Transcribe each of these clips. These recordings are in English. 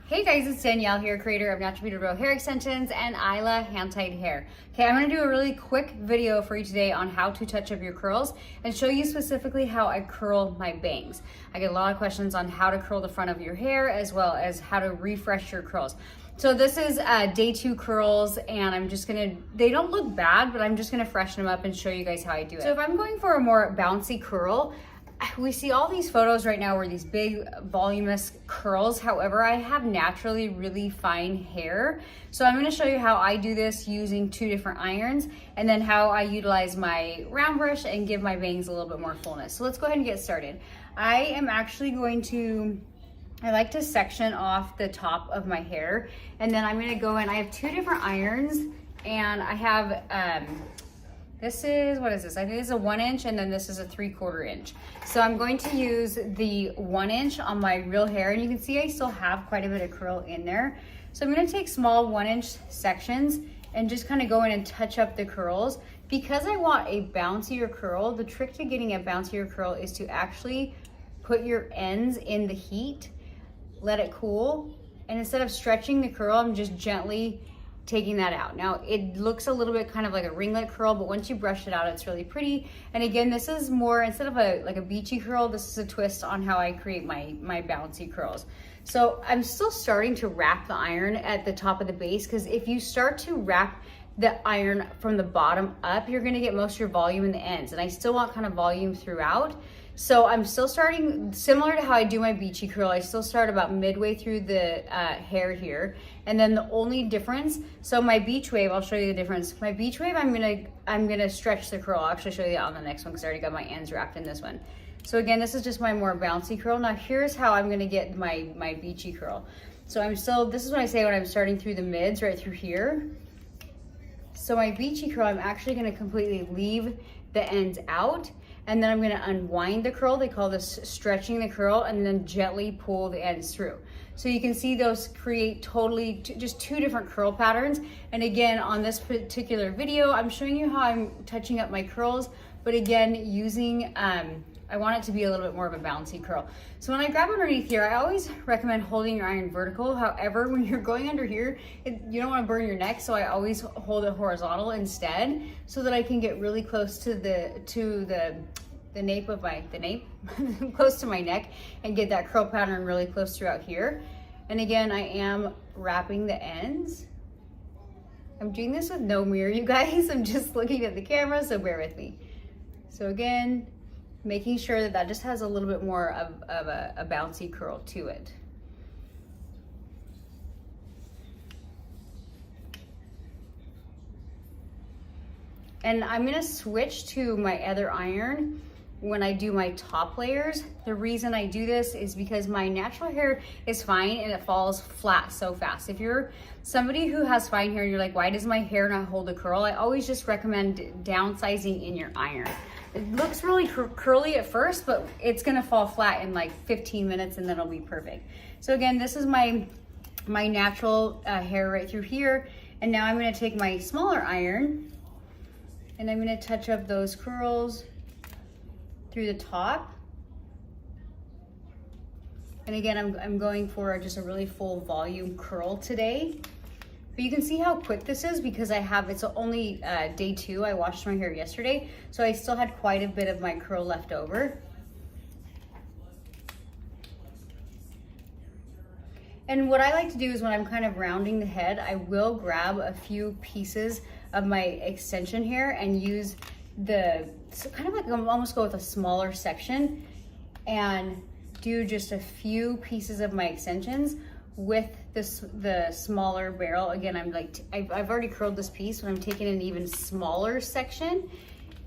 Hey guys, it's Danielle here, creator of Natural Beauty Real Hair Extensions and Isla hand-tied hair. Okay, I'm gonna do a really quick video for you today on how to touch up your curls and show you specifically how I curl my bangs. I get a lot of questions on how to curl the front of your hair as well as how to refresh your curls. So this is day 2 curls and I'm just gonna, they don't look bad, but I'm just gonna freshen them up and show you guys how I do it. So if I'm going for a more bouncy curl, we see all these photos right now where these big voluminous curls. However, I have naturally really fine hair. So I'm gonna show you how I do this using 2 different irons and then how I utilize my round brush and give my bangs a little bit more fullness. So let's go ahead and get started. I am actually going to, I like to section off the top of my hair and then I'm gonna go in, I have 2 different irons and I have, this is, what is this? I think this is a 1 inch and then this is a 3/4 inch. So I'm going to use the 1 inch on my real hair and you can see I still have quite a bit of curl in there. So I'm gonna take small 1 inch sections and just kind of go in and touch up the curls. Because I want a bouncier curl, the trick to getting a bouncier curl is to actually put your ends in the heat, let it cool, and instead of stretching the curl, I'm just gently taking that out. Now it looks a little bit kind of like a ringlet curl, but once you brush it out, it's really pretty. And again, this is more, instead of a beachy curl, this is a twist on how I create my bouncy curls. So I'm still starting to wrap the iron at the top of the base, because if you start to wrap the iron from the bottom up, you're gonna get most of your volume in the ends. And I still want kind of volume throughout. So I'm still starting, similar to how I do my beachy curl, I still start about midway through the hair here. And then the only difference, so my beach wave, I'll show you the difference. My beach wave, I'm gonna stretch the curl. I'll actually show you that on the next one because I already got my ends wrapped in this one. So again, this is just my more bouncy curl. Now here's how I'm gonna get my beachy curl. So I'm still, this is what I say when I'm starting through the mids, right through here. So my beachy curl, I'm actually gonna completely leave the ends out. And then I'm gonna unwind the curl. They call this stretching the curl, and then gently pull the ends through. So you can see those create totally just 2 different curl patterns. And again, on this particular video, I'm showing you how I'm touching up my curls, but again, using, I want it to be a little bit more of a bouncy curl. So when I grab underneath here, I always recommend holding your iron vertical. However, when you're going under here, you don't want to burn your neck, so I always hold it horizontal instead, so that I can get really close to the nape of my, close to my neck, and get that curl pattern really close throughout here. And again, I am wrapping the ends. I'm doing this with no mirror, you guys. I'm just looking at the camera, so bear with me. So again, making sure that that just has a little bit more of a bouncy curl to it. And I'm gonna switch to my other iron when I do my top layers. The reason I do this is because my natural hair is fine and it falls flat so fast. If you're somebody who has fine hair and you're like, why does my hair not hold a curl? I always just recommend downsizing in your iron. It looks really curly at first, but it's gonna fall flat in like 15 minutes and then it'll be perfect. So again, this is my natural hair right through here. And now I'm gonna take my smaller iron and I'm gonna touch up those curls through the top. And again, I'm going for just a really full volume curl today. But you can see how quick this is because it's only day 2. I washed my hair yesterday, so I still had quite a bit of my curl left over. And what I like to do is when I'm kind of rounding the head, I will grab a few pieces of my extension hair and use kind of like almost go with a smaller section and do just a few pieces of my extensions with the smaller barrel. Again, I've already curled this piece, but I'm taking an even smaller section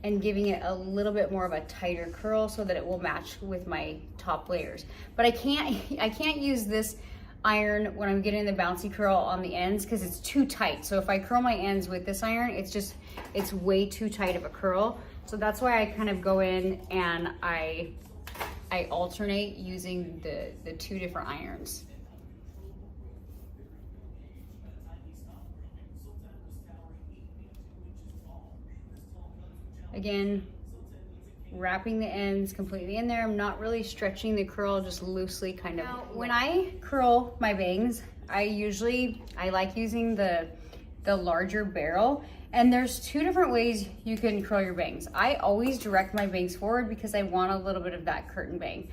and giving it a little bit more of a tighter curl so that it will match with my top layers. But I can't use this iron when I'm getting the bouncy curl on the ends because it's too tight. So if I curl my ends with this iron, it's way too tight of a curl. So that's why I kind of go in and I alternate using the 2 different irons. Again, wrapping the ends completely in there. I'm not really stretching the curl, just loosely kind of. Now, when I curl my bangs, I like using the larger barrel. And there's two different ways you can curl your bangs. I always direct my bangs forward because I want a little bit of that curtain bang.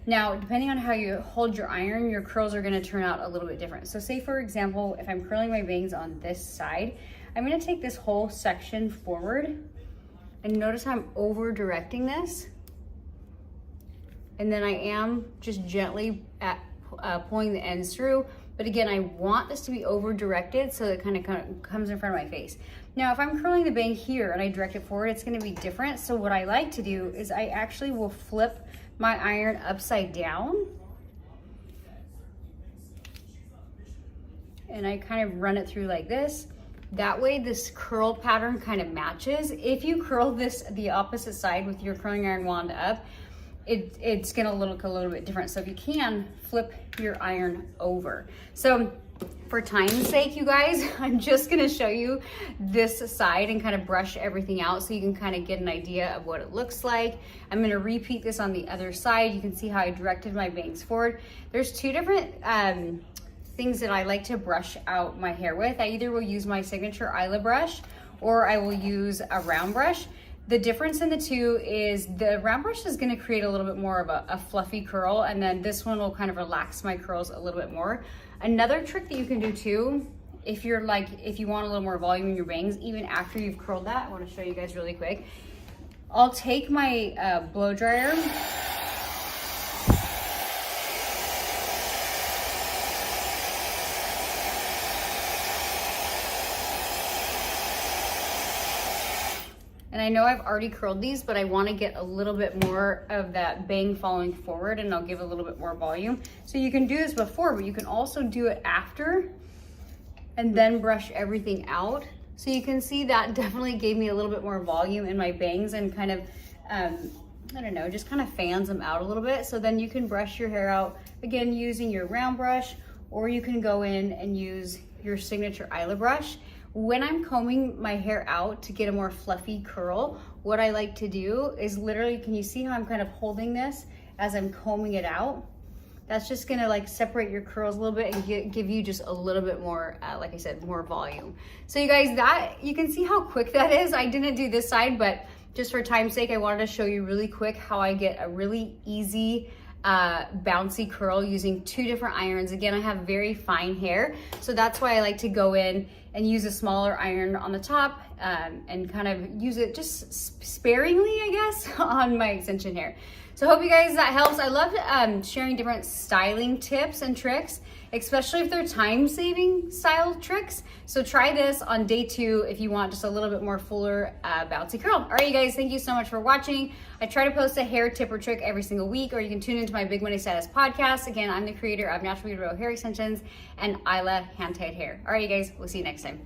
Now, depending on how you hold your iron, your curls are gonna turn out a little bit different. So say for example, if I'm curling my bangs on this side, I'm gonna take this whole section forward, and notice how I'm over directing this. And then I am just gently pulling the ends through. But again, I want this to be over directed so it kind of comes in front of my face. Now, if I'm curling the bang here and I direct it forward, it's gonna be different. So what I like to do is I actually will flip my iron upside down. And I kind of run it through like this. That way this curl pattern kind of matches. If you curl this the opposite side with your curling iron wand up, it's gonna look a little bit different. So if you can, flip your iron over. So for time's sake, you guys, I'm just gonna show you this side and kind of brush everything out so you can kind of get an idea of what it looks like. I'm gonna repeat this on the other side. You can see how I directed my bangs forward. There's two different things that I like to brush out my hair with. I either will use my signature Isla brush or I will use a round brush. The difference in the two is the round brush is gonna create a little bit more of a fluffy curl, and then this one will kind of relax my curls a little bit more. Another trick that you can do too, if you want a little more volume in your bangs, even after you've curled that, I wanna show you guys really quick. I'll take my blow dryer, and I know I've already curled these, but I wanna get a little bit more of that bang falling forward, and I'll give a little bit more volume. So you can do this before, but you can also do it after and then brush everything out. So you can see that definitely gave me a little bit more volume in my bangs and kind of, I don't know, just kind of fans them out a little bit. So then you can brush your hair out, again, using your round brush, or you can go in and use your signature Isla brush. When I'm combing my hair out to get a more fluffy curl, what I like to do is literally, can you see how I'm kind of holding this as I'm combing it out? That's just gonna like separate your curls a little bit and give you just a little bit more, like I said, more volume. So you guys, you can see how quick that is. I didn't do this side, but just for time's sake, I wanted to show you really quick how I get a really easy bouncy curl using two different irons. Again, I have very fine hair, so that's why I like to go in and use a smaller iron on the top and kind of use it just sparingly, I guess, on my extension hair. So I hope you guys that helps. I love sharing different styling tips and tricks, especially if they're time-saving style tricks. So try this on day 2 if you want just a little bit more fuller bouncy curl. All right, you guys, thank you so much for watching. I try to post a hair tip or trick every single week, or you can tune into my Big Money Status podcast. Again, I'm the creator of Natural Beauty Hair Extensions and Isla Hand-Tied Hair. All right, you guys, we'll see you next time.